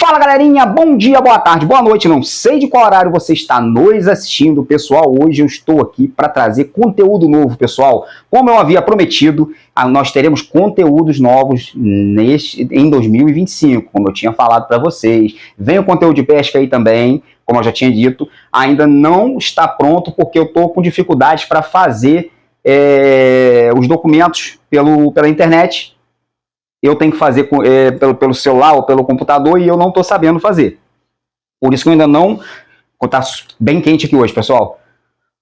Fala galerinha, bom dia, boa tarde, boa noite, não sei de qual horário você está nos assistindo, pessoal. Hoje eu estou aqui para trazer conteúdo novo, pessoal. Como eu havia prometido, nós teremos conteúdos novos em 2025, como eu tinha falado para vocês. Vem o conteúdo de pesca aí também, como eu já tinha dito. Ainda não está pronto porque eu estou com dificuldades para fazer os documentos pela internet. Eu tenho que fazer pelo celular ou pelo computador e eu não estou sabendo fazer. Por isso que eu ainda não... Está bem quente aqui hoje, pessoal.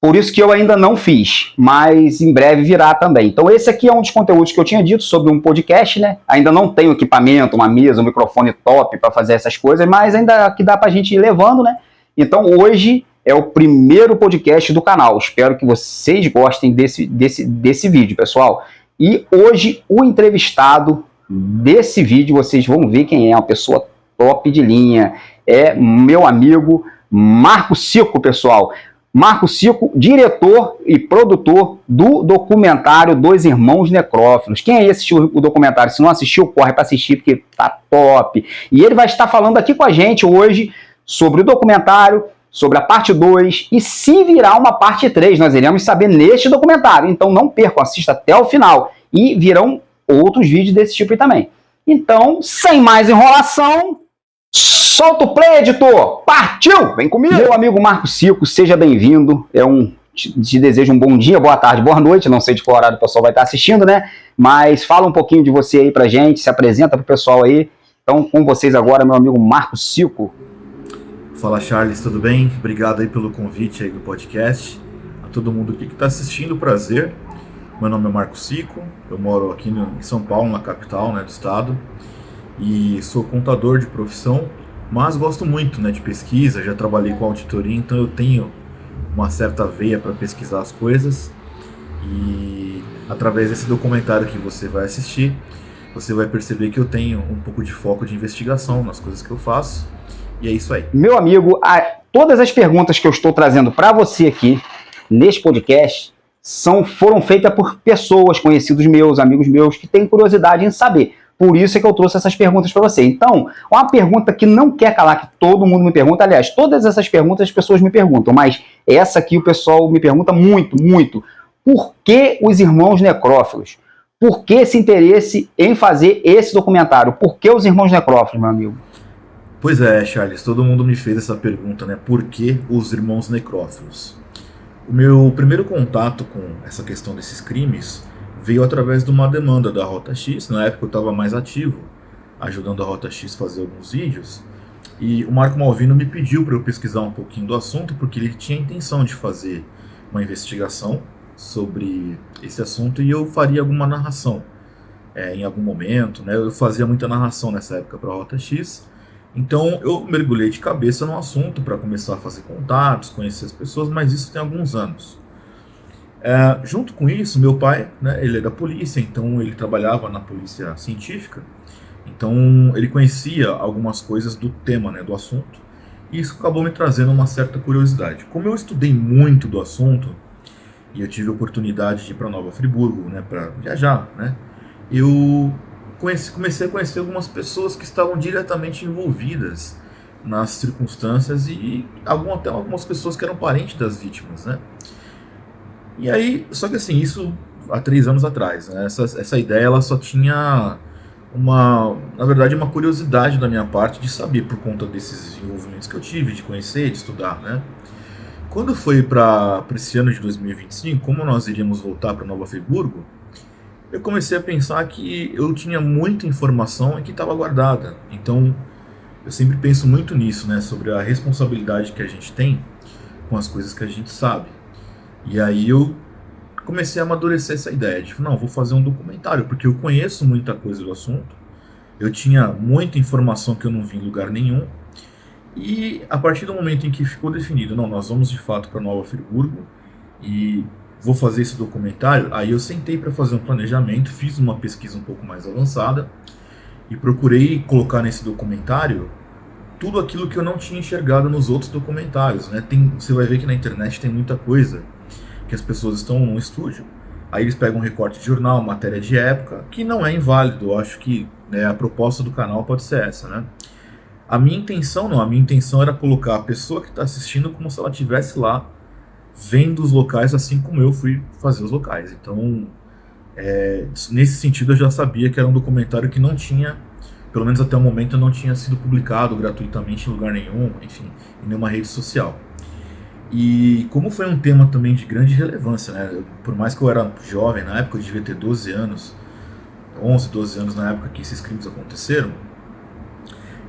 Por isso que eu ainda não fiz, mas em breve virá também. Então esse aqui é um dos conteúdos que eu tinha dito sobre um podcast, né? Ainda não tenho equipamento, uma mesa, um microfone top para fazer essas coisas, mas ainda que dá para a gente ir levando, né? Então hoje é o primeiro podcast do canal. Espero que vocês gostem desse vídeo, pessoal. E hoje o entrevistado desse vídeo, vocês vão ver quem é, uma pessoa top de linha, é meu amigo Marco Cico, pessoal. Marco Cico, diretor e produtor do documentário Dois Irmãos Necrófilos. Quem aí assistiu o documentário? Se não assistiu, corre para assistir, porque tá top. E ele vai estar falando aqui com a gente hoje sobre o documentário, sobre a parte 2, e se virar uma parte 3, nós iremos saber neste documentário. Então não percam, assista até o final. E virão outros vídeos desse tipo aí também. Então, sem mais enrolação, solta o play, editor! Partiu! Vem comigo! Meu amigo Marco Cico, seja bem-vindo. Te desejo um bom dia, boa tarde, boa noite. Não sei de qual horário o pessoal vai estar assistindo, né? Mas fala um pouquinho de você aí pra gente, se apresenta pro pessoal aí. Então, com vocês agora, meu amigo Marco Cico. Fala, Charles, tudo bem? Obrigado aí pelo convite aí do podcast. A todo mundo aqui que está assistindo, prazer. Meu nome é Marco Cico, eu moro aqui em São Paulo, na capital, né, do estado, e sou contador de profissão, mas gosto muito, né, de pesquisa, já trabalhei com auditoria, então eu tenho uma certa veia para pesquisar as coisas, e através desse documentário que você vai assistir, você vai perceber que eu tenho um pouco de foco de investigação nas coisas que eu faço, e é isso aí. Meu amigo, todas as perguntas que eu estou trazendo para você aqui, neste podcast, foram feitas por pessoas, conhecidos meus, amigos meus, que têm curiosidade em saber. Por isso é que eu trouxe essas perguntas para você. Então, uma pergunta que não quer calar, que todo mundo me pergunta, aliás, todas essas perguntas as pessoas me perguntam, mas essa aqui o pessoal me pergunta muito, muito. Por que os Irmãos Necrófilos? Por que esse interesse em fazer esse documentário? Por que os Irmãos Necrófilos, meu amigo? Pois é, Charles, todo mundo me fez essa pergunta, né? Por que os Irmãos Necrófilos? O meu primeiro contato com essa questão desses crimes veio através de uma demanda da Rota X. Na época eu estava mais ativo, ajudando a Rota X a fazer alguns vídeos, e o Marco Malvino me pediu para eu pesquisar um pouquinho do assunto, porque ele tinha a intenção de fazer uma investigação sobre esse assunto e eu faria alguma narração em algum momento, né? Eu fazia muita narração nessa época para a Rota X. Então eu mergulhei de cabeça no assunto para começar a fazer contatos, conhecer as pessoas, mas isso tem alguns anos. Junto com isso, meu pai, né, ele é da polícia, então ele trabalhava na polícia científica, então ele conhecia algumas coisas do tema, né, do assunto, e isso acabou me trazendo uma certa curiosidade. Como eu estudei muito do assunto, e eu tive a oportunidade de ir para Nova Friburgo, né, para viajar, né, eu comecei a conhecer algumas pessoas que estavam diretamente envolvidas nas circunstâncias e até algumas pessoas que eram parentes das vítimas, né? E aí, só que assim, isso há 3 anos atrás, né? Essa ideia ela só tinha na verdade, uma curiosidade da minha parte de saber por conta desses envolvimentos que eu tive, de conhecer, de estudar, né? Quando foi para esse ano de 2025, como nós iríamos voltar para Nova Friburgo, eu comecei a pensar que eu tinha muita informação e que estava guardada. Então, eu sempre penso muito nisso, né? Sobre a responsabilidade que a gente tem com as coisas que a gente sabe. E aí eu comecei a amadurecer essa ideia de, não, vou fazer um documentário, porque eu conheço muita coisa do assunto. Eu tinha muita informação que eu não vi em lugar nenhum. E a partir do momento em que ficou definido, não, nós vamos de fato para Nova Friburgo e vou fazer esse documentário, aí eu sentei para fazer um planejamento, fiz uma pesquisa um pouco mais avançada e procurei colocar nesse documentário tudo aquilo que eu não tinha enxergado nos outros documentários, né? Você vai ver que na internet tem muita coisa que as pessoas estão num estúdio, aí eles pegam um recorte de jornal, matéria de época, que não é inválido. Eu acho que, né, a proposta do canal pode ser essa, né? A minha intenção não, a minha intenção era colocar a pessoa que está assistindo como se ela estivesse lá vendo os locais assim como eu fui fazer os locais. Então, nesse sentido eu já sabia que era um documentário que não tinha, pelo menos até o momento, não tinha sido publicado gratuitamente em lugar nenhum, enfim, em nenhuma rede social. E como foi um tema também de grande relevância, né? Por mais que eu era jovem na época, eu devia ter 12 anos, 11, 12 anos na época que esses crimes aconteceram,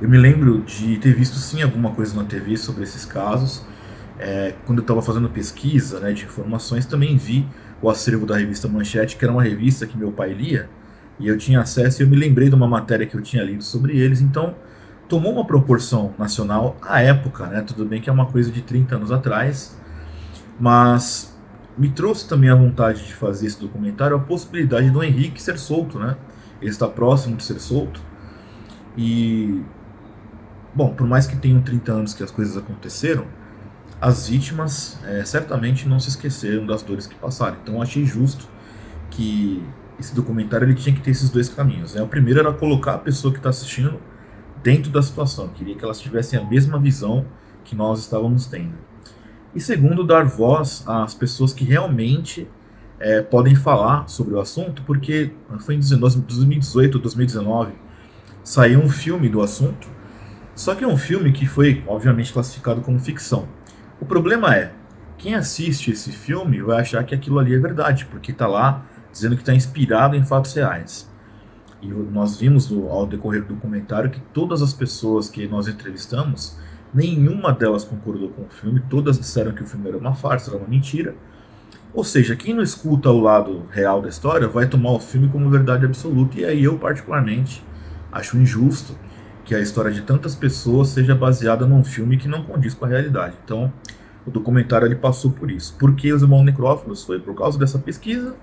eu me lembro de ter visto sim alguma coisa na TV sobre esses casos. Quando eu estava fazendo pesquisa, né, de informações, também vi o acervo da revista Manchete, que era uma revista que meu pai lia, e eu tinha acesso e eu me lembrei de uma matéria que eu tinha lido sobre eles, então tomou uma proporção nacional à época, né? Tudo bem que é uma coisa de 30 anos atrás, mas me trouxe também a vontade de fazer esse documentário, a possibilidade do Henrique ser solto, né? Ele está próximo de ser solto, e, bom, por mais que tenham 30 anos que as coisas aconteceram, as vítimas certamente não se esqueceram das dores que passaram. Então eu achei justo que esse documentário ele tinha que ter esses dois caminhos, né? O primeiro era colocar a pessoa que está assistindo dentro da situação. Eu queria que elas tivessem a mesma visão que nós estávamos tendo. E segundo, dar voz às pessoas que realmente podem falar sobre o assunto, porque foi em 2018 ou 2019, saiu um filme do assunto, só que é um filme que foi, obviamente, classificado como ficção. O problema é, quem assiste esse filme vai achar que aquilo ali é verdade, porque está lá dizendo que está inspirado em fatos reais. E nós vimos ao decorrer do documentário que todas as pessoas que nós entrevistamos, nenhuma delas concordou com o filme, todas disseram que o filme era uma farsa, era uma mentira. Ou seja, quem não escuta o lado real da história vai tomar o filme como verdade absoluta, e aí eu particularmente acho injusto que a história de tantas pessoas seja baseada num filme que não condiz com a realidade. Então, o documentário ele passou por isso. Por que os irmãos necrófilos? Foi por causa dessa pesquisa,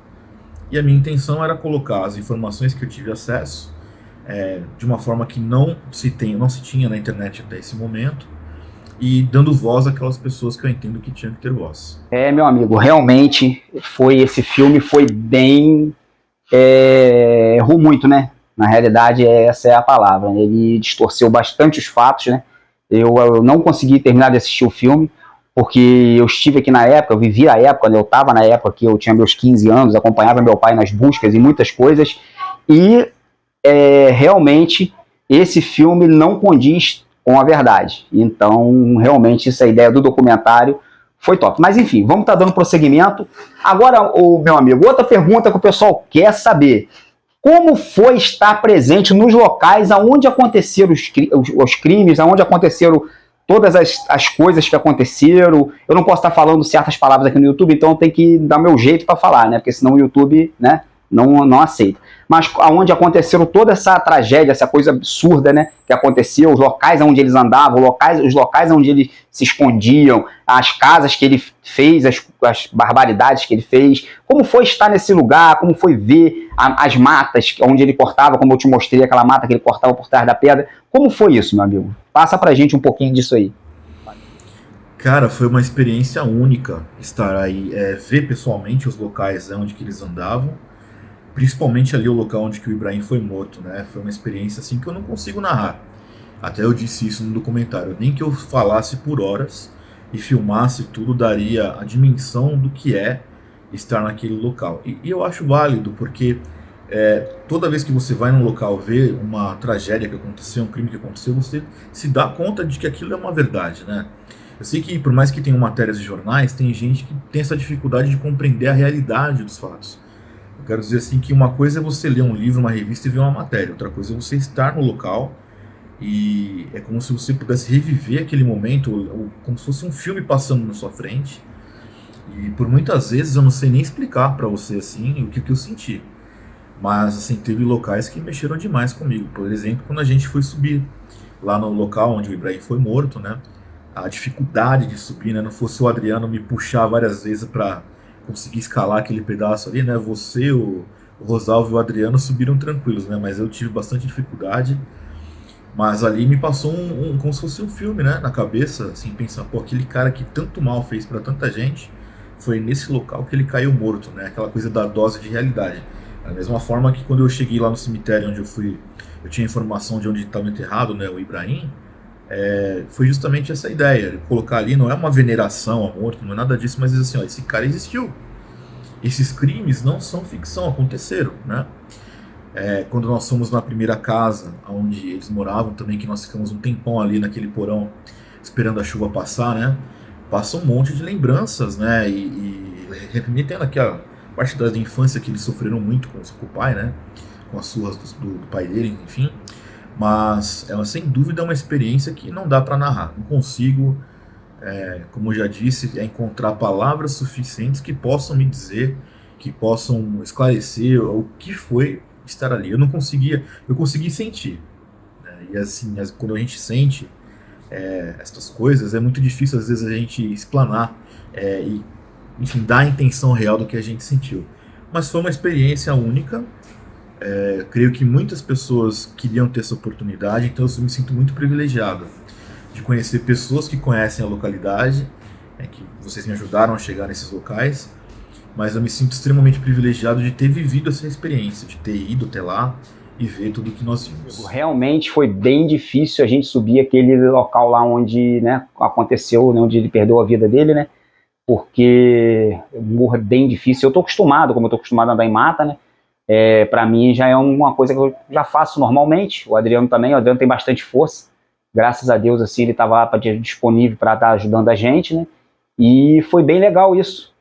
e a minha intenção era colocar as informações que eu tive acesso de uma forma que não se tinha na internet até esse momento, e dando voz àquelas pessoas que eu entendo que tinham que ter voz. Meu amigo, realmente esse filme foi bem... errou muito, né? Na realidade, essa é a palavra. Ele distorceu bastante os fatos, né? Eu não consegui terminar de assistir o filme, porque eu estive aqui na época, eu vivi a época, né? Eu estava na época que eu tinha meus 15 anos, acompanhava meu pai nas buscas e muitas coisas, e realmente esse filme não condiz com a verdade. Então, realmente, essa ideia do documentário foi top. Mas, enfim, vamos estar dando prosseguimento. Agora, meu amigo, outra pergunta que o pessoal quer saber. Como foi estar presente nos locais onde aconteceram os crimes, onde aconteceram todas as coisas que aconteceram? Eu não posso estar falando certas palavras aqui no YouTube, então eu tenho que dar meu jeito para falar, né? Porque senão o YouTube, né, não aceita. Mas onde aconteceram toda essa tragédia, essa coisa absurda, né, que aconteceu, os locais onde eles andavam, os locais onde eles se escondiam, as casas que ele fez, as barbaridades que ele fez. Como foi estar nesse lugar? Como foi ver as matas onde ele cortava, como eu te mostrei, aquela mata que ele cortava por trás da pedra? Como foi isso, meu amigo? Passa pra gente um pouquinho disso aí. Cara, foi uma experiência única estar aí, ver pessoalmente os locais onde que eles andavam, principalmente ali o local onde que o Ibrahim foi morto, né? Foi uma experiência assim que eu não consigo narrar. Até eu disse isso no documentário. Nem que eu falasse por horas e filmasse tudo daria a dimensão do que é estar naquele local. E eu acho válido, porque toda vez que você vai num local ver uma tragédia que aconteceu, um crime que aconteceu, você se dá conta de que aquilo é uma verdade, né? Eu sei que, por mais que tenham matérias de jornais, tem gente que tem essa dificuldade de compreender a realidade dos fatos. Eu quero dizer assim que uma coisa é você ler um livro, uma revista e ver uma matéria, outra coisa é você estar no local e é como se você pudesse reviver aquele momento, como se fosse um filme passando na sua frente. E por muitas vezes eu não sei nem explicar para você assim o que eu senti. Mas assim, teve locais que mexeram demais comigo. Por exemplo, quando a gente foi subir lá no local onde o Ibrahim foi morto, né? A dificuldade de subir, né? Não fosse o Adriano me puxar várias vezes para conseguir escalar aquele pedaço ali, né? Você, o Rosalvo e o Adriano subiram tranquilos, né? Mas eu tive bastante dificuldade. Mas ali me passou como se fosse um filme, né? Na cabeça, assim, pensando, pô, aquele cara que tanto mal fez para tanta gente, foi nesse local que ele caiu morto, né? Aquela coisa da dose de realidade. Da mesma forma que quando eu cheguei lá no cemitério onde eu tinha informação de onde estava enterrado, né, o Ibrahim, foi justamente essa ideia, de colocar ali, não é uma veneração a morto, não é nada disso, mas diz assim, ó, esse cara existiu. Esses crimes não são ficção, aconteceram, né? Quando nós fomos na primeira casa, onde eles moravam também, que nós ficamos um tempão ali naquele porão, esperando a chuva passar, né? Passa um monte de lembranças, né? E remetendo aqui a parte da infância que eles sofreram muito com o pai, né? Com as surras do pai dele, enfim. Mas ela, sem dúvida, é uma experiência que não dá para narrar. Não consigo, como eu já disse, encontrar palavras suficientes que possam me dizer, que possam esclarecer o que foi estar ali. Eu não conseguia, eu consegui sentir, né? E assim, quando a gente sente essas coisas, é muito difícil às vezes a gente explanar e, enfim, dar a intenção real do que a gente sentiu. Mas foi uma experiência única. Creio que muitas pessoas queriam ter essa oportunidade, então eu me sinto muito privilegiado de conhecer pessoas que conhecem a localidade, que vocês me ajudaram a chegar nesses locais, mas eu me sinto extremamente privilegiado de ter vivido essa experiência, de ter ido até lá e ver tudo que nós vimos. Realmente foi bem difícil a gente subir aquele local lá onde, né, aconteceu, né, onde ele perdeu a vida dele, né? Porque o morro é bem difícil. Eu tô acostumado, como eu tô acostumado a andar em mata, né? Para mim já é uma coisa que eu já faço normalmente. O Adriano também, o Adriano tem bastante força. Graças a Deus, assim, ele estava lá disponível para estar ajudando a gente, né? E foi bem legal isso.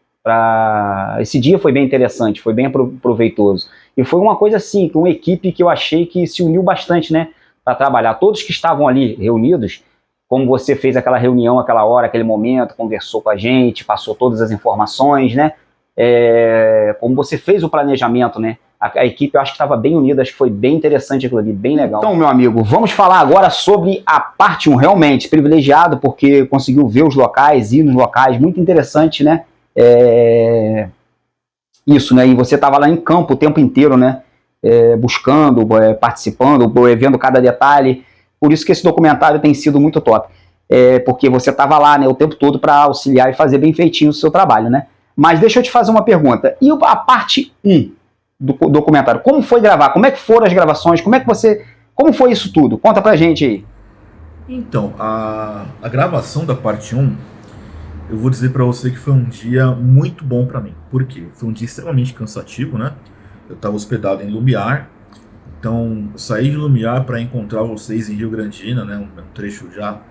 Esse dia foi bem interessante, foi bem proveitoso. E foi uma coisa assim, uma equipe que eu achei que se uniu bastante, né? Para trabalhar. Todos que estavam ali reunidos, como você fez aquela reunião, aquela hora, aquele momento, conversou com a gente, passou todas as informações, né? Como você fez o planejamento, né? A equipe eu acho que estava bem unida, acho que foi bem interessante aquilo ali, bem legal. Então, meu amigo, vamos falar agora sobre a parte 1, realmente privilegiado, porque conseguiu ver os locais, ir nos locais, muito interessante, né? Isso, né? E você estava lá em campo o tempo inteiro, né? Buscando, participando, vendo cada detalhe. Por isso que esse documentário tem sido muito top. Porque você estava lá, né, o tempo todo para auxiliar e fazer bem feitinho o seu trabalho, né? Mas deixa eu te fazer uma pergunta. E a parte 1 do documentário? Como foi gravar? Como é que foram as gravações? Como foi isso tudo? Conta pra gente aí. Então, a gravação da parte 1, eu vou dizer pra você que foi um dia muito bom pra mim. Por quê? Foi um dia extremamente cansativo, né? Eu estava hospedado em Lumiar, então eu saí de Lumiar para encontrar vocês em Rio Grandina, né? Um trecho já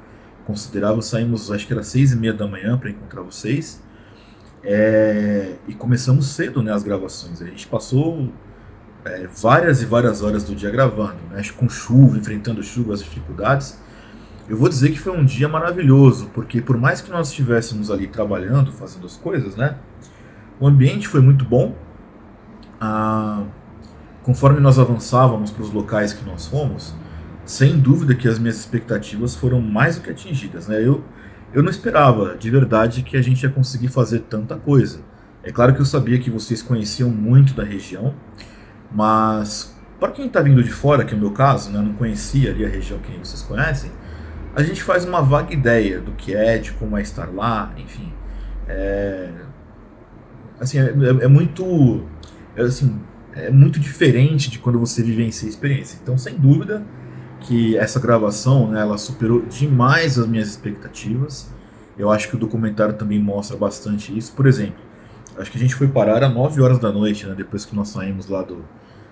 considerável. Saímos, acho que era 6h30 da manhã para encontrar vocês. E começamos cedo, né, as gravações. A gente passou várias e várias horas do dia gravando, né, com chuva, enfrentando chuva, as dificuldades. Eu vou dizer que foi um dia maravilhoso, porque por mais que nós estivéssemos ali trabalhando, fazendo as coisas, né, o ambiente foi muito bom. Conforme nós avançávamos para os locais que nós fomos, sem dúvida que as minhas expectativas foram mais do que atingidas, né. Eu não esperava, de verdade, que a gente ia conseguir fazer tanta coisa. É claro que eu sabia que vocês conheciam muito da região, mas para quem está vindo de fora, que é o meu caso, né, não conhecia ali a região que vocês conhecem, a gente faz uma vaga ideia do que é, de como é estar lá, enfim. Assim, é muito diferente de quando você vivencia a experiência. Então, sem dúvida que essa gravação, né, ela superou demais as minhas expectativas. Eu acho que o documentário também mostra bastante isso. Por exemplo, acho que a gente foi parar às 9 horas da noite, né, depois que nós saímos lá do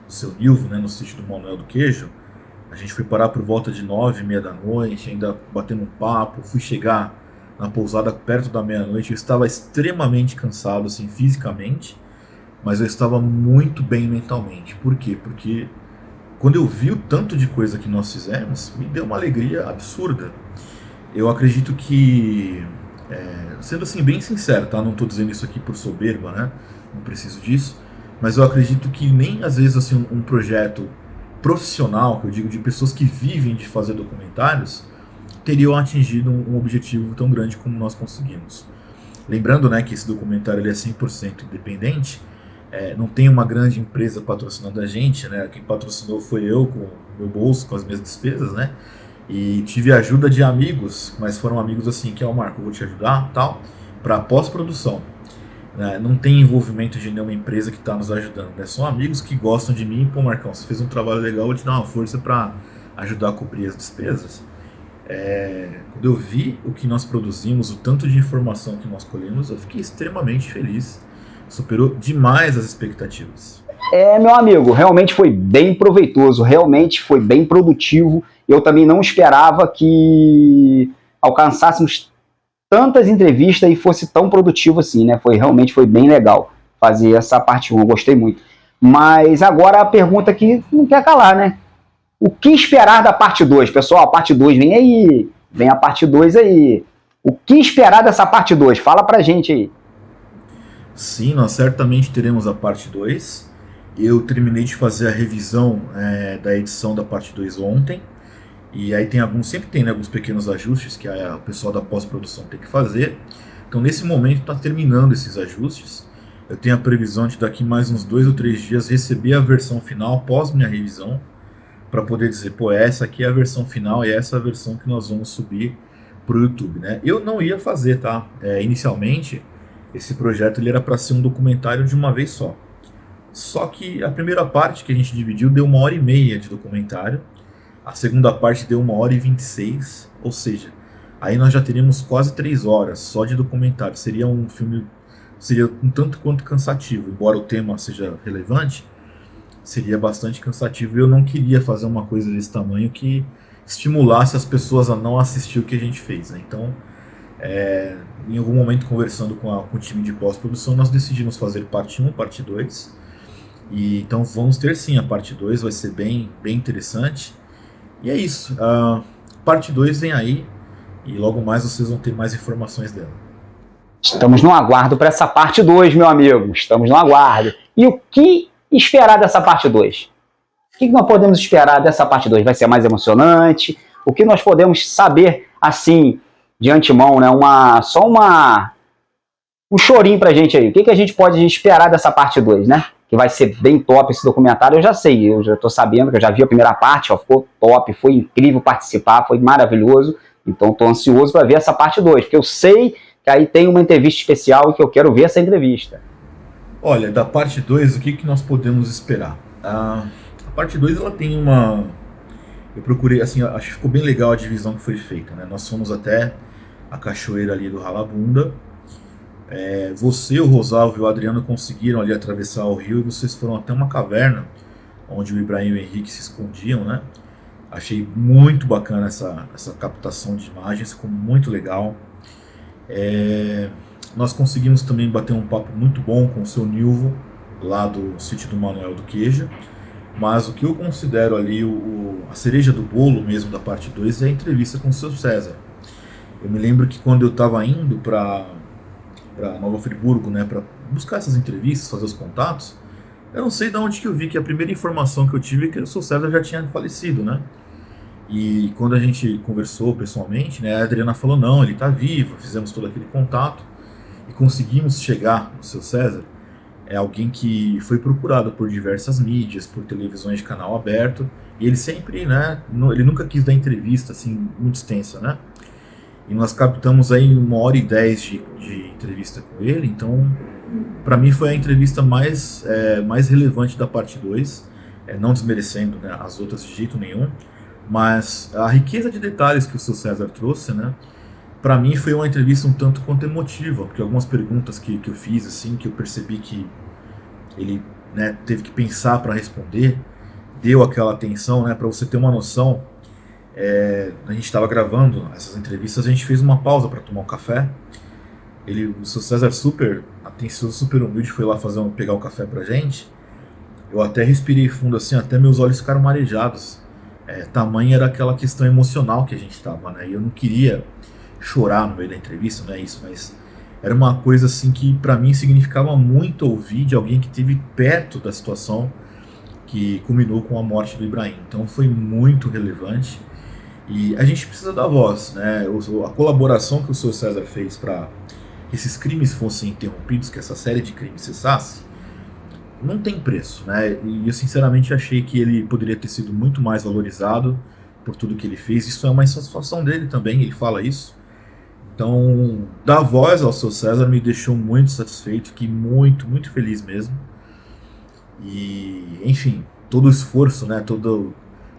Seu Nilvo, né, no sítio do Manuel do Queijo. A gente foi parar por volta de 9h30 da noite, ainda batendo um papo. Fui chegar na pousada perto da meia-noite. Eu estava extremamente cansado, assim, fisicamente, mas eu estava muito bem mentalmente. Por quê? Porque quando eu vi o tanto de coisa que nós fizemos, me deu uma alegria absurda. Eu acredito que, sendo assim bem sincero, tá? Não estou dizendo isso aqui por soberba, né? Não preciso disso. Mas eu acredito que nem às vezes assim um projeto profissional, que eu digo de pessoas que vivem de fazer documentários, teriam atingido um objetivo tão grande como nós conseguimos. Lembrando, né, que esse documentário ele é 100% independente. Não tem uma grande empresa patrocinando a gente, né? Quem patrocinou foi eu, com o meu bolso, com as minhas despesas, né? E tive a ajuda de amigos, mas foram amigos assim, que é o Marco, eu vou te ajudar, tal, para pós-produção. Né? Não tem envolvimento de nenhuma empresa que está nos ajudando, né? São amigos que gostam de mim. Pô, Marcão, você fez um trabalho legal, eu vou te dar uma força para ajudar a cobrir as despesas. Quando eu vi o que nós produzimos, o tanto de informação que nós colhemos, eu fiquei extremamente feliz. Superou demais as expectativas. Meu amigo, realmente foi bem proveitoso, realmente foi bem produtivo. Eu também não esperava que alcançássemos tantas entrevistas e fosse tão produtivo assim, né? Realmente foi bem legal fazer essa parte 1, eu gostei muito. Mas agora a pergunta que não quer calar, né? O que esperar da parte 2? Pessoal, a parte 2 vem aí, vem a parte 2 aí. O que esperar dessa parte 2? Fala pra gente aí. Sim, nós certamente teremos a parte 2. Eu terminei de fazer a revisão da edição da parte 2 ontem. E aí sempre tem, né, alguns pequenos ajustes que o pessoal da pós-produção tem que fazer. Então nesse momento está terminando esses ajustes. Eu tenho a previsão de daqui mais uns 2 ou 3 dias receber a versão final após minha revisão, para poder dizer, pô, essa aqui é a versão final e essa é a versão que nós vamos subir para o YouTube, né? Eu não ia fazer, tá? Inicialmente, esse projeto ele era para ser um documentário de uma vez só. Só que a primeira parte que a gente dividiu deu 1h30 de documentário. A segunda parte deu 1h26, ou seja, aí nós já teríamos quase 3 horas só de documentário. Seria um filme, seria um tanto quanto cansativo, embora o tema seja relevante, seria bastante cansativo. Eu não queria fazer uma coisa desse tamanho que estimulasse as pessoas a não assistir o que a gente fez, né? Então, em algum momento conversando com o time de pós-produção, nós decidimos fazer parte 1, parte 2. E então vamos ter sim a parte 2, vai ser bem, bem interessante. E é isso, a parte 2 vem aí e logo mais vocês vão ter mais informações dela. Estamos no aguardo para essa parte 2, meu amigo. Estamos no aguardo. E o que esperar dessa parte 2? O que nós podemos esperar dessa parte 2? Vai ser mais emocionante? O que nós podemos saber, assim, de antemão, né? Um chorinho pra gente aí. O que a gente pode esperar dessa parte 2, né? Que vai ser bem top esse documentário, eu já sei, eu já tô sabendo, que eu já vi a primeira parte, ó, ficou top, foi incrível participar, foi maravilhoso, então tô ansioso para ver essa parte 2, porque eu sei que aí tem uma entrevista especial e que eu quero ver essa entrevista. Olha, da parte 2, o que nós podemos esperar? A parte 2, ela tem uma... Eu procurei, assim, acho que ficou bem legal a divisão que foi feita, né? Nós fomos até a cachoeira ali do Ralabunda. Você, o Rosalvo e o Adriano conseguiram ali atravessar o rio e vocês foram até uma caverna onde o Ibrahim e o Henrique se escondiam, né? Achei muito bacana essa captação de imagens, ficou muito legal. Nós conseguimos também bater um papo muito bom com o seu Nilvo, lá do sítio do Manuel do Queijo. Mas o que eu considero ali a cereja do bolo mesmo da parte 2 é a entrevista com o seu César. Eu me lembro que quando eu estava indo para Nova Friburgo, né, para buscar essas entrevistas, fazer os contatos, eu não sei de onde que eu vi que a primeira informação que eu tive é que o seu César já tinha falecido, né? E quando a gente conversou pessoalmente, né, a Adriana falou, não, ele está vivo, fizemos todo aquele contato e conseguimos chegar no seu César. É alguém que foi procurado por diversas mídias, por televisões de canal aberto, e ele sempre, né, ele nunca quis dar entrevista assim muito extensa, né? E nós captamos aí 1h10 de entrevista com ele, então para mim foi a entrevista mais relevante da parte 2, não desmerecendo, né, as outras de jeito nenhum, mas a riqueza de detalhes que o seu César trouxe, né, para mim foi uma entrevista um tanto quanto emotiva, porque algumas perguntas que eu fiz, assim, que eu percebi que ele, né, teve que pensar para responder, deu aquela atenção, né, para você ter uma noção. A gente estava gravando essas entrevistas, a gente fez uma pausa para tomar um café. O seu César super atencioso, super humilde, foi lá pegar o café pra gente. Eu até respirei fundo assim, até meus olhos ficaram marejados. Tamanha era aquela questão emocional que a gente estava, né? E eu não queria chorar no meio da entrevista, não é isso, mas era uma coisa assim que para mim significava muito ouvir de alguém que esteve perto da situação que culminou com a morte do Ibrahim. Então foi muito relevante. E a gente precisa da voz, né? A colaboração que o seu César fez para esses crimes fossem interrompidos, que essa série de crimes cessasse, não tem preço, né? E eu sinceramente achei que ele poderia ter sido muito mais valorizado por tudo que ele fez. Isso é uma insatisfação dele também, ele fala isso. Então, dar voz ao seu César me deixou muito satisfeito, fiquei muito, muito feliz mesmo. E, enfim, todo o esforço, né, todo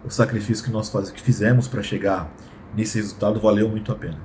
o sacrifício que nós fizemos para chegar nesse resultado valeu muito a pena.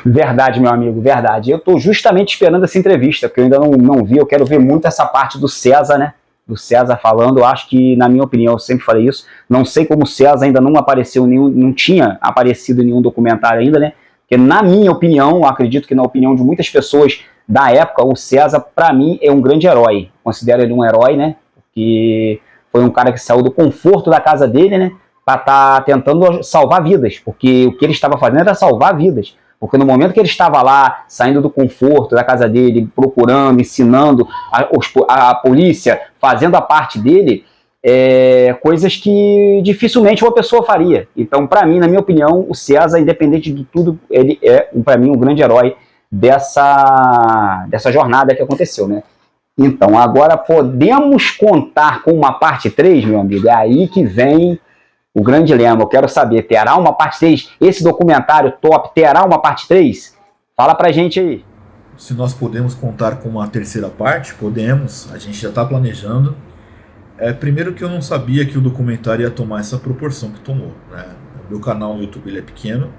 Verdade, meu amigo, verdade. Eu estou justamente esperando essa entrevista, porque eu ainda não vi, eu quero ver muito essa parte do César, né? Do César falando, eu acho que, na minha opinião, eu sempre falei isso, não sei como o César ainda não apareceu, não tinha aparecido em nenhum documentário ainda, né? Porque, na minha opinião, acredito que na opinião de muitas pessoas da época, o César, para mim, é um grande herói. Considero ele um herói, né? Porque foi um cara que saiu do conforto da casa dele, né? Para estar tentando salvar vidas, porque o que ele estava fazendo era salvar vidas. Porque no momento que ele estava lá, saindo do conforto da casa dele, procurando, ensinando a polícia, fazendo a parte dele, coisas que dificilmente uma pessoa faria. Então, para mim, na minha opinião, o César, independente de tudo, ele é, para mim, um grande herói dessa jornada que aconteceu, né? Então, agora podemos contar com uma parte 3, meu amigo? É aí que vem o grande lema. Eu quero saber, terá uma parte 3? Esse documentário top terá uma parte 3? Fala pra gente aí. Se nós podemos contar com uma terceira parte, podemos. A gente já está planejando. Primeiro que eu não sabia que o documentário ia tomar essa proporção que tomou, né? O meu canal no YouTube ele é pequeno,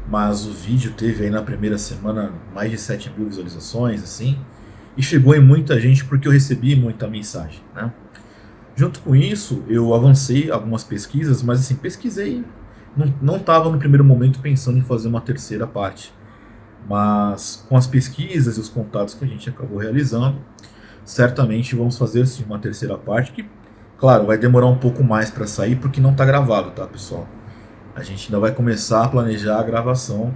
mas o vídeo teve aí na primeira semana mais de 7 mil visualizações, assim, e chegou em muita gente porque eu recebi muita mensagem, né? Junto com isso, eu avancei algumas pesquisas, mas assim, pesquisei, não estava no primeiro momento pensando em fazer uma terceira parte. Mas com as pesquisas e os contatos que a gente acabou realizando, certamente vamos fazer sim uma terceira parte, que, claro, vai demorar um pouco mais para sair, porque não está gravado, tá, pessoal? A gente ainda vai começar a planejar a gravação,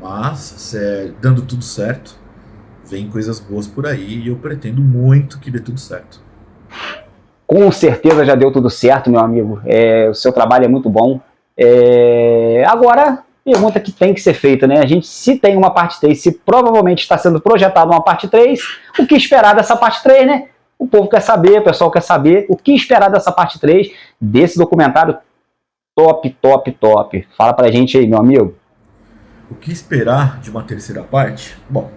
mas dando tudo certo, vem coisas boas por aí e eu pretendo muito que dê tudo certo. Com certeza já deu tudo certo, meu amigo. O seu trabalho é muito bom. Agora, pergunta que tem que ser feita, né? A gente, se tem uma parte 3, se provavelmente está sendo projetada uma parte 3, o que esperar dessa parte 3, né? O povo quer saber, o pessoal quer saber o que esperar dessa parte 3, desse documentário top, top, top. Fala pra gente aí, meu amigo. O que esperar de uma terceira parte? Bom,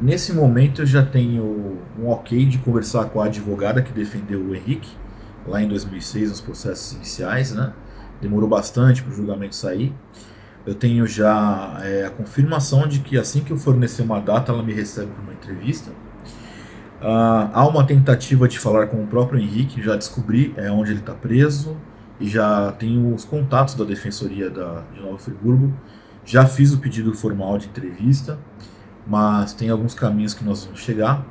nesse momento eu já tenho um ok de conversar com a advogada que defendeu o Henrique, lá em 2006, nos processos iniciais, né? Demorou bastante para o julgamento sair. Eu tenho já a confirmação de que assim que eu fornecer uma data, ela me recebe para uma entrevista. Há uma tentativa de falar com o próprio Henrique, já descobri onde ele está preso e já tenho os contatos da Defensoria de Nova Friburgo. Já fiz o pedido formal de entrevista, mas tem alguns caminhos que nós vamos chegar.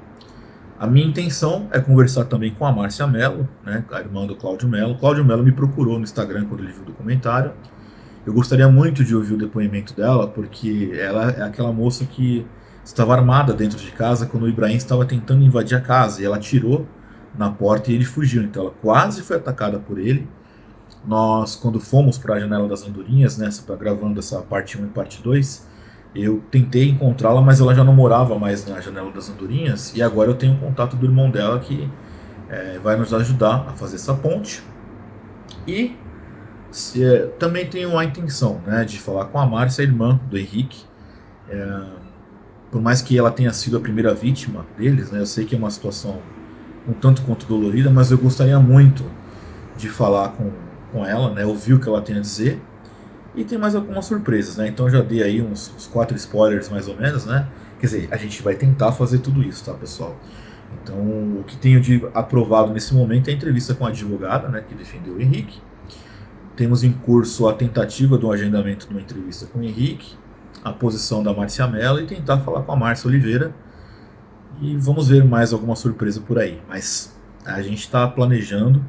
A minha intenção é conversar também com a Márcia Mello, né, a irmã do Cláudio Mello. Cláudio Mello me procurou no Instagram quando ele viu o documentário. Eu gostaria muito de ouvir o depoimento dela, porque ela é aquela moça que estava armada dentro de casa quando o Ibrahim estava tentando invadir a casa, e ela atirou na porta e ele fugiu. Então ela quase foi atacada por ele. Nós, quando fomos para a Janela das Andorinhas, né, gravando essa parte 1 e parte 2, eu tentei encontrá-la, mas ela já não morava mais na Janela das Andorinhas, e agora eu tenho o contato do irmão dela que vai nos ajudar a fazer essa ponte. E também tenho a intenção, né, de falar com a Márcia, a irmã do Henrique. Por mais que ela tenha sido a primeira vítima deles, né, eu sei que é uma situação um tanto quanto dolorida, mas eu gostaria muito de falar com ela, né, ouvir o que ela tem a dizer. E tem mais algumas surpresas, né? Então eu já dei aí uns 4 spoilers mais ou menos, né? Quer dizer, a gente vai tentar fazer tudo isso, tá, pessoal? Então o que tenho de aprovado nesse momento é a entrevista com a advogada, né, que defendeu o Henrique. Temos em curso a tentativa do agendamento de uma entrevista com o Henrique, a posição da Márcia Mello e tentar falar com a Márcia Oliveira. E vamos ver mais alguma surpresa por aí. Mas a gente está planejando.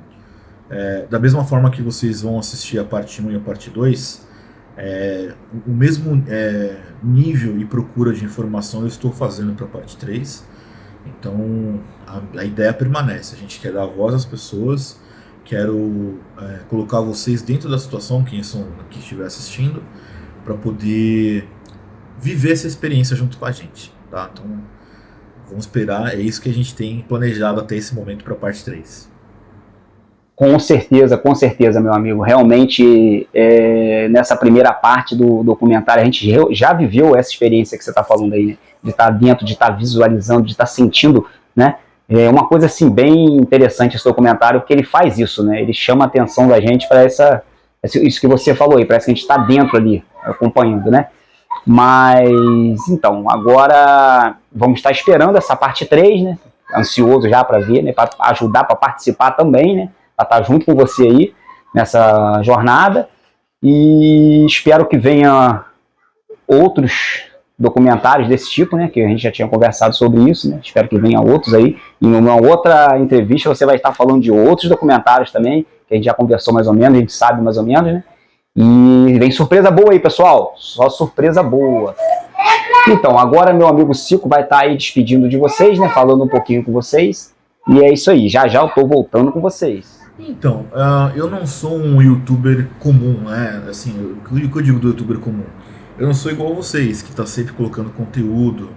Da mesma forma que vocês vão assistir a parte 1 e a parte 2, o mesmo nível e procura de informação eu estou fazendo para a parte 3. Então a ideia permanece. A gente quer dar voz às pessoas, quero colocar vocês dentro da situação, quem estiver assistindo, para poder viver essa experiência junto com a gente, tá? Então vamos esperar, é isso que a gente tem planejado até esse momento para a parte 3. Com certeza, meu amigo. Realmente, nessa primeira parte do documentário, a gente já viveu essa experiência que você está falando aí, né? De estar dentro, de estar visualizando, de estar sentindo, né? É uma coisa assim bem interessante esse documentário, porque ele faz isso, né? Ele chama a atenção da gente para essa isso que você falou aí, parece que a gente está dentro ali, acompanhando, né? Mas, então, agora vamos estar esperando essa parte 3, né? Ansioso já para ver, né? Para ajudar, para participar também, né? Para estar junto com você aí nessa jornada. E espero que venha outros documentários desse tipo, né? Que a gente já tinha conversado sobre isso, né? Espero que venha outros aí. Em uma outra entrevista você vai estar falando de outros documentários também, que a gente já conversou mais ou menos, a gente sabe mais ou menos, né? E vem surpresa boa aí, pessoal. Só surpresa boa. Então, agora meu amigo Cico vai estar aí despedindo de vocês, né? Falando um pouquinho com vocês. E é isso aí. Já já eu tô voltando com vocês. Então, eu não sou um youtuber comum, né? Assim, o que eu digo do youtuber comum? Eu não sou igual a vocês, que tá sempre colocando conteúdo.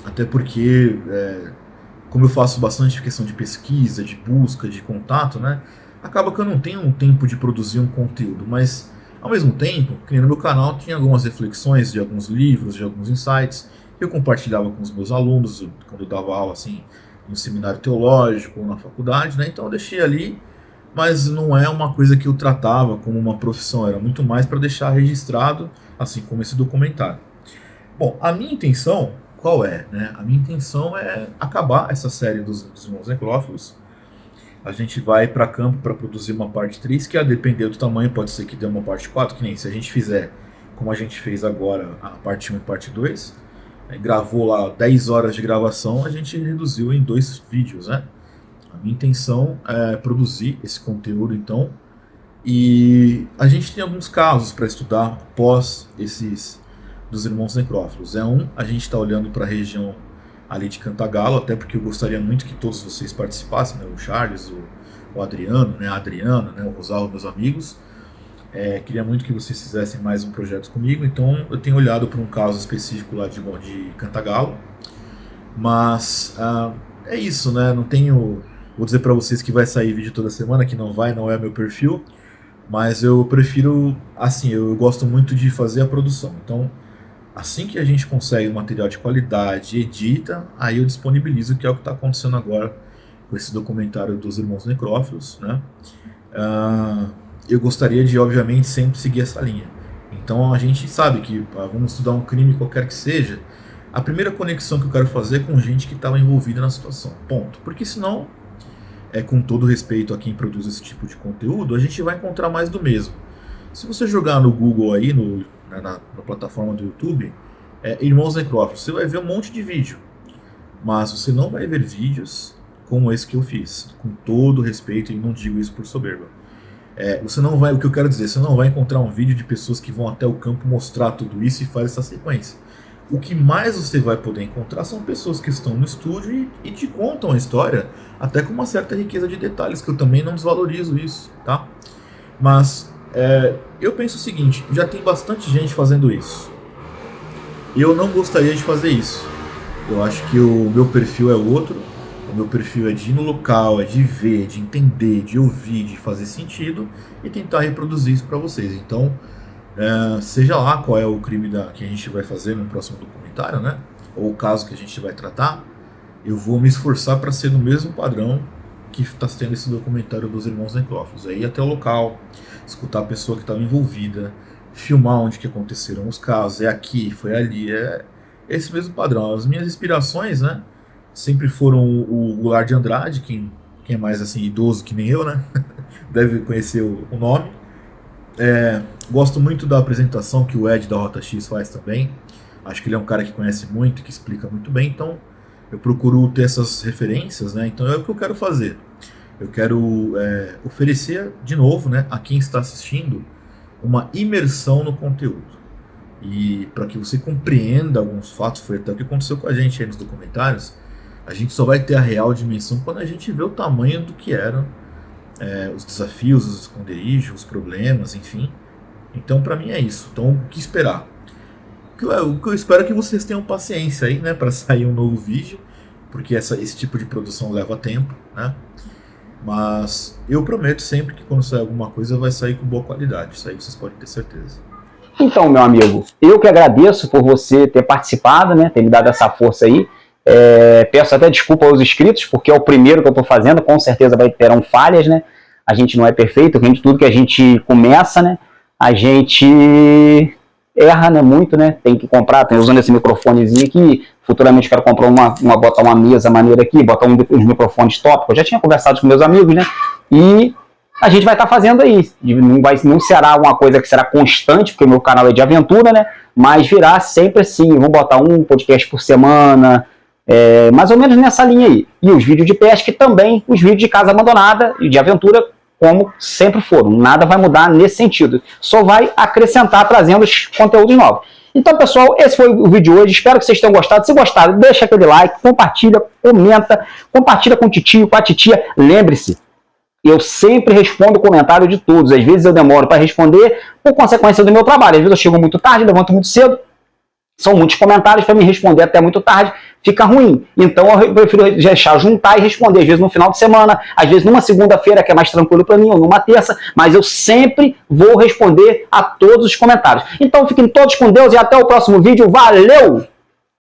Até porque, como eu faço bastante questão de pesquisa, de busca, de contato, né? Acaba que eu não tenho um tempo de produzir um conteúdo, mas ao mesmo tempo, que no meu canal tinha algumas reflexões de alguns livros, de alguns insights, que eu compartilhava com os meus alunos quando eu dava aula assim, no seminário teológico ou na faculdade, né? Então eu deixei ali, mas não é uma coisa que eu tratava como uma profissão, era muito mais para deixar registrado, assim como esse documentário. Bom, a minha intenção, qual é? Né? A minha intenção é acabar essa série dos irmãos necrófilos. A gente vai para campo para produzir uma parte 3, que a depender do tamanho pode ser que dê uma parte 4, que nem se a gente fizer como a gente fez agora, a parte 1 e parte 2, gravou lá 10 horas de gravação, a gente reduziu em 2 vídeos, né? A minha intenção é produzir esse conteúdo, então, e a gente tem alguns casos para estudar após esses dos irmãos necrófilos. A gente está olhando para a região ali de Cantagalo, até porque eu gostaria muito que todos vocês participassem, né? O Charles, o Adriano, né? A Adriana, né? O Rosalvo, meus amigos. Queria muito que vocês fizessem mais um projeto comigo, então eu tenho olhado para um caso específico lá de Cantagalo, mas é isso, né? Não tenho, vou dizer para vocês que vai sair vídeo toda semana, que não é meu perfil, mas eu prefiro, assim, eu gosto muito de fazer a produção, então assim que a gente consegue um material de qualidade, edita, aí eu disponibilizo, que é o que está acontecendo agora com esse documentário dos irmãos necrófilos, né? Eu gostaria de, obviamente, sempre seguir essa linha. Então a gente sabe que vamos estudar um crime qualquer que seja, a primeira conexão que eu quero fazer é com gente que estava envolvida na situação, ponto. Porque senão, com todo respeito a quem produz esse tipo de conteúdo, a gente vai encontrar mais do mesmo. Se você jogar no Google aí, na plataforma do YouTube, Irmãos Necrófilos, você vai ver um monte de vídeo, mas você não vai ver vídeos como esse que eu fiz, com todo respeito, e não digo isso por soberba. Você não vai, o que eu quero dizer, você não vai encontrar um vídeo de pessoas que vão até o campo mostrar tudo isso e faz essa sequência. O que mais você vai poder encontrar são pessoas que estão no estúdio e te contam a história, até com uma certa riqueza de detalhes, que eu também não desvalorizo isso, tá? Mas eu penso o seguinte, já tem bastante gente fazendo isso. Eu não gostaria de fazer isso. Eu acho que o meu perfil é outro. O meu perfil é de ir no local, é de ver, de entender, de ouvir, de fazer sentido e tentar reproduzir isso para vocês. Então, seja lá qual é o crime que a gente vai fazer no próximo documentário, né? Ou o caso que a gente vai tratar, eu vou me esforçar para ser no mesmo padrão que está tendo esse documentário dos irmãos necrófilos. É ir até o local, escutar a pessoa que estava envolvida, filmar onde que aconteceram os casos, aqui, foi ali, esse mesmo padrão. As minhas inspirações, né, sempre foram o Goulart de Andrade, quem é mais assim idoso que nem eu, né, deve conhecer o nome. Gosto muito da apresentação que o Ed da Rota X faz também. Acho que ele é um cara que conhece muito, que explica muito bem, então eu procuro ter essas referências, né? Então é o que eu quero fazer. Eu quero oferecer de novo, né, a quem está assistindo uma imersão no conteúdo. E para que você compreenda alguns fatos, foi até o que aconteceu com a gente aí nos documentários, a gente só vai ter a real dimensão quando a gente vê o tamanho do que eram os desafios, os esconderijos, os problemas, enfim. Então para mim é isso. Então o que esperar? O que eu espero é que vocês tenham paciência aí, né, para sair um novo vídeo, porque esse tipo de produção leva tempo, né? Mas eu prometo sempre que quando sair alguma coisa vai sair com boa qualidade. Isso aí vocês podem ter certeza. Então, meu amigo, eu que agradeço por você ter participado, né, ter me dado essa força aí. Peço até desculpa aos inscritos, porque é o primeiro que eu estou fazendo, com certeza terão falhas, né? a gente não é perfeito, de tudo que a gente começa, né, a gente erra, né, muito, né, tem que comprar, usando esse microfonezinho aqui, futuramente quero comprar botar uma mesa maneira aqui, botar uns microfones top, eu já tinha conversado com meus amigos, né, e a gente vai estar fazendo aí, não será uma coisa que será constante, porque o meu canal é de aventura, né, mas virá sempre assim, vou botar um podcast por semana, mais ou menos nessa linha aí, e os vídeos de pesca e também os vídeos de casa abandonada e de aventura, como sempre foram, nada vai mudar nesse sentido, só vai acrescentar trazendo os conteúdos novos. Então, pessoal, esse foi o vídeo de hoje, espero que vocês tenham gostado. Se gostaram, deixa aquele like, compartilha, comenta, compartilha com o titio, com a titia. Lembre-se, eu sempre respondo o comentário de todos, às vezes eu demoro para responder por consequência do meu trabalho, às vezes eu chego muito tarde, levanto muito cedo, são muitos comentários para me responder até muito tarde, fica ruim. Então eu prefiro deixar juntar e responder, às vezes no final de semana, às vezes numa segunda-feira, que é mais tranquilo para mim, ou numa terça, mas eu sempre vou responder a todos os comentários. Então fiquem todos com Deus e até o próximo vídeo. Valeu!